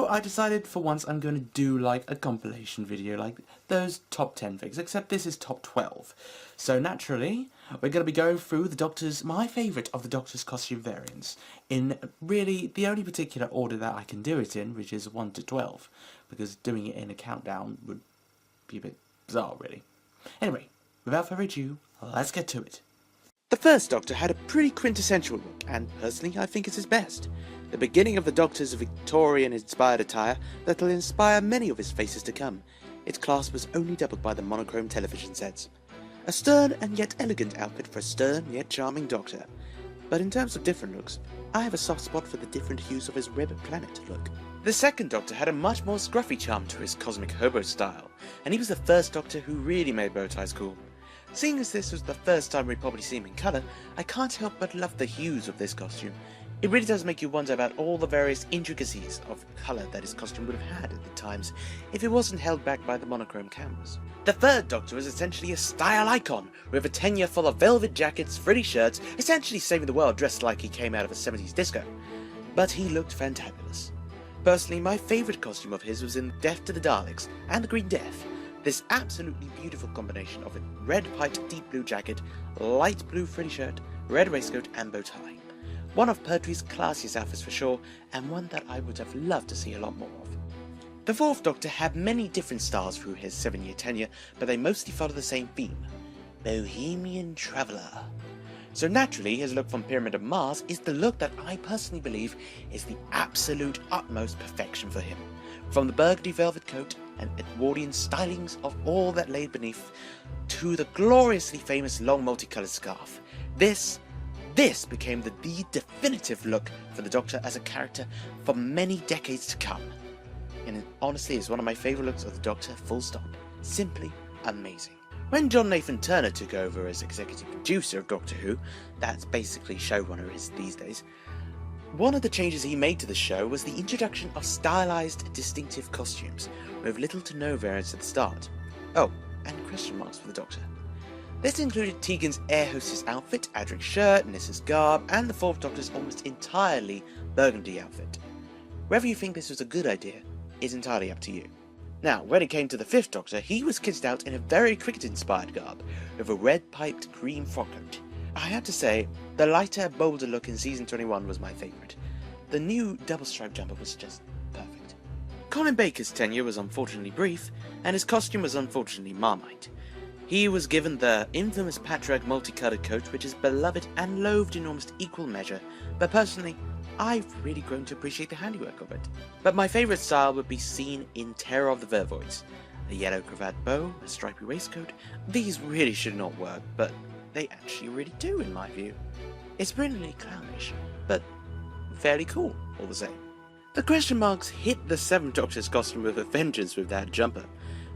I decided for once I'm going to do like a compilation video, like those top 10 things, except this is top 12. So naturally, we're going to be going through my favourite of the Doctor's costume variants, in really the only particular order that I can do it in, which is 1 to 12, because doing it in a countdown would be a bit bizarre, really. Anyway, without further ado, let's get to it. The first Doctor had a pretty quintessential look, and personally I think it's his best. The beginning of the Doctor's Victorian-inspired attire that will inspire many of his faces to come. Its class was only doubled by the monochrome television sets. A stern and yet elegant outfit for a stern yet charming Doctor. But in terms of different looks, I have a soft spot for the different hues of his red planet look. The second Doctor had a much more scruffy charm to his cosmic hobo style, and he was the first Doctor who really made bow ties cool. Seeing as this was the first time we'd probably see him in colour, I can't help but love the hues of this costume. It really does make you wonder about all the various intricacies of colour that his costume would have had at the times if it wasn't held back by the monochrome cameras. The third Doctor was essentially a style icon, with a tenure full of velvet jackets, frilly shirts, essentially saving the world dressed like he came out of a 70s disco. But he looked fantabulous. Personally, my favourite costume of his was in Death to the Daleks and the Green Death. This absolutely beautiful combination of a red piped deep blue jacket, light blue frilly shirt, red waistcoat and bow tie. One of Pertwee's classiest outfits for sure, and one that I would have loved to see a lot more of. The fourth Doctor had many different styles through his 7-year tenure, but they mostly follow the same theme: Bohemian Traveller. So naturally, his look from Pyramid of Mars is the look that I personally believe is the absolute utmost perfection for him. From the burgundy velvet coat and Edwardian stylings of all that lay beneath, to the gloriously famous long multicoloured scarf. This became the definitive look for the Doctor as a character for many decades to come. And it honestly is one of my favourite looks of the Doctor, full stop. Simply amazing. When John Nathan Turner took over as executive producer of Doctor Who, that's basically showrunner is these days, one of the changes he made to the show was the introduction of stylised, distinctive costumes, with little to no variance at the start. Oh, and question marks for the Doctor. This included Tegan's air hostess outfit, Adric's shirt, Nissa's garb, and the fourth Doctor's almost entirely burgundy outfit. Whether you think this was a good idea is entirely up to you. Now, when it came to the fifth Doctor, he was kitted out in a very cricket-inspired garb, with a red-piped green frock coat. I have to say, the lighter, bolder look in Season 21 was my favourite. The new double-stripe jumper was just perfect. Colin Baker's tenure was unfortunately brief, and his costume was unfortunately Marmite. He was given the infamous patchwork multicoloured coat, which is beloved and loathed in almost equal measure, but personally, I've really grown to appreciate the handiwork of it. But my favourite style would be seen in Terror of the Vervoids. A yellow cravat bow, a stripy waistcoat. These really should not work, but they actually really do in my view. It's brilliantly clownish, but fairly cool all the same. The question marks hit the 7th Doctor's costume with a vengeance with that jumper.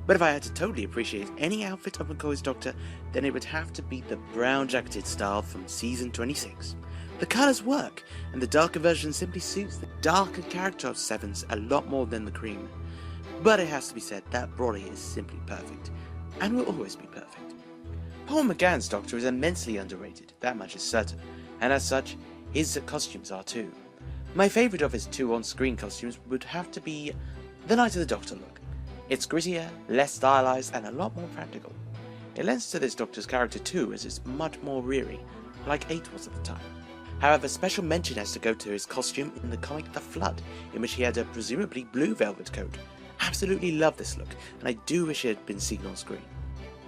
But if I had to totally appreciate any outfit of McCoy's Doctor, then it would have to be the brown jacketed style from Season 26. The colours work, and the darker version simply suits the darker character of Seven's a lot more than the cream. But it has to be said that Brawley is simply perfect, and will always be perfect. Paul McGann's Doctor is immensely underrated, that much is certain, and as such, his costumes are too. My favourite of his 2 on-screen costumes would have to be the Night of the Doctor look. It's grittier, less stylised, and a lot more practical. It lends to this Doctor's character too, as it's much more reary, like 8 was at the time. However, special mention has to go to his costume in the comic The Flood, in which he had a presumably blue velvet coat. Absolutely love this look, and I do wish it had been seen on screen.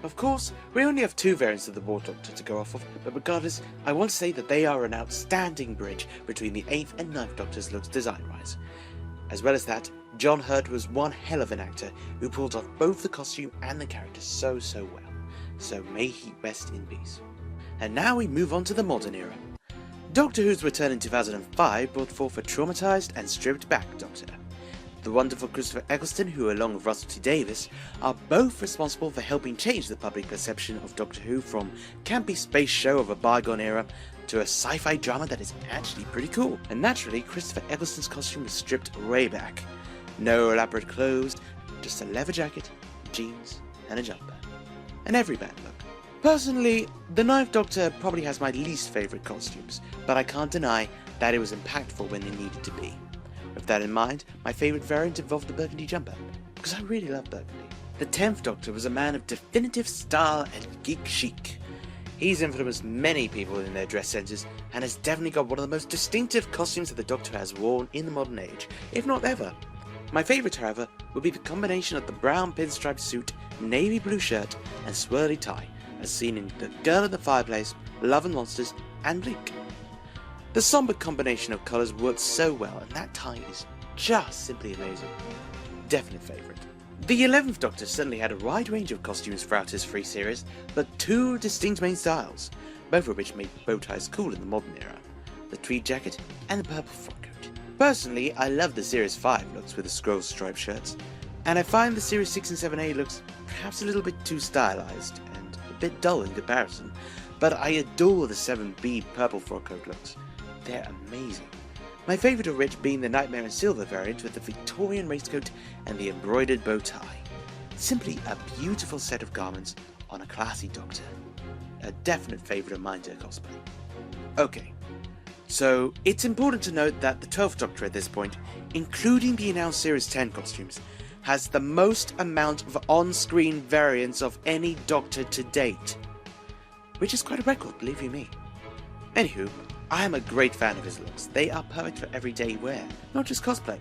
Of course, we only have 2 variants of the War Doctor to go off of, but regardless, I want to say that they are an outstanding bridge between the 8th and 9th Doctor's looks design-wise. As well as that, John Hurt was one hell of an actor who pulled off both the costume and the character so well. So may he rest in peace. And now we move on to the modern era. Doctor Who's return in 2005 brought forth a traumatised and stripped back Doctor. The wonderful Christopher Eccleston, who along with Russell T Davies, are both responsible for helping change the public perception of Doctor Who from campy space show of a bygone era to a sci-fi drama that is actually pretty cool. And naturally, Christopher Eccleston's costume was stripped way back. No elaborate clothes, just a leather jacket, jeans, and a jumper. An every bad look. Personally, the 9th Doctor probably has my least favourite costumes, but I can't deny that it was impactful when it needed to be. With that in mind, my favourite variant involved the burgundy jumper, because I really love burgundy. The 10th Doctor was a man of definitive style and geek chic. He's influenced many people in their dress senses, and has definitely got one of the most distinctive costumes that the Doctor has worn in the modern age, if not ever. My favourite, however, would be the combination of the brown pinstripe suit, navy blue shirt, and swirly tie, as seen in The Girl at the Fireplace, Love and Monsters, and Blink. The somber combination of colours works so well, and that tie is just simply amazing. Definite favourite. The 11th Doctor certainly had a wide range of costumes throughout his 3 series, but 2 distinct main styles, both of which made bow ties cool in the modern era: the tweed jacket and the purple frock coat. Personally, I love the Series 5 looks with the scroll striped shirts, and I find the Series 6 and 7A looks perhaps a little bit too stylized and a bit dull in comparison, but I adore the 7B purple frock coat looks. They're amazing. My favourite of which being the Nightmare in Silver variant with the Victorian waistcoat and the embroidered bow tie. Simply a beautiful set of garments on a classy Doctor. A definite favourite of mine to cosplay. Okay, so it's important to note that the 12th Doctor at this point, including the announced Series 10 costumes, has the most amount of on-screen variants of any Doctor to date. Which is quite a record, believe you me. Anywho, I am a great fan of his looks. They are perfect for everyday wear, not just cosplay.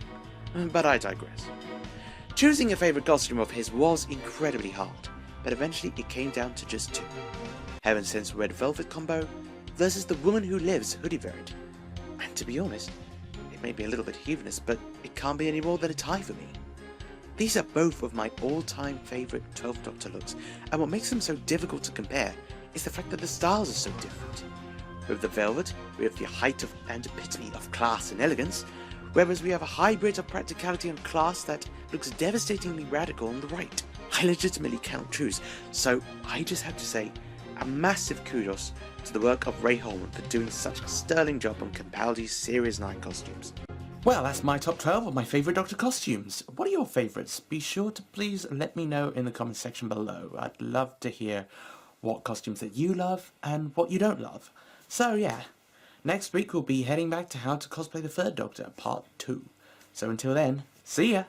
But I digress. Choosing a favourite costume of his was incredibly hard, but eventually it came down to just 2. Heaven Sent's Red Velvet combo versus the Woman Who Lives hoodie variant. And to be honest, it may be a little bit heathenous, but it can't be any more than a tie for me. These are both of my all-time favourite 12th Doctor looks, and what makes them so difficult to compare is the fact that the styles are so different. With the Velvet, we have the height of and epitome of class and elegance, whereas we have a hybrid of practicality and class that looks devastatingly radical on the right. I legitimately cannot choose, so I just have to say a massive kudos to the work of Ray Holman for doing such a sterling job on Capaldi's Series 9 costumes. Well, that's my top 12 of my favourite Doctor costumes. What are your favourites? Be sure to please let me know in the comment section below. I'd love to hear what costumes that you love and what you don't love. So yeah, next week we'll be heading back to how to cosplay the 3rd Doctor, part 2. So until then, see ya!